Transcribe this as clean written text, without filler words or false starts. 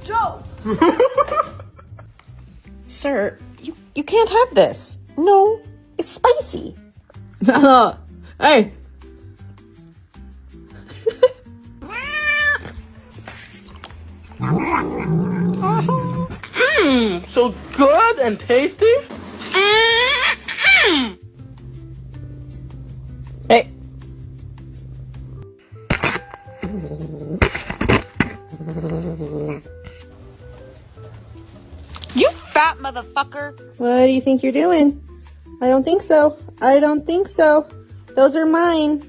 Joe! Sir, you can't have this. No, it's spicy. No. Hey. So good and tasty. Hey. You fat motherfucker. What do you think you're doing? I don't think so. I don't think so. Those are mine.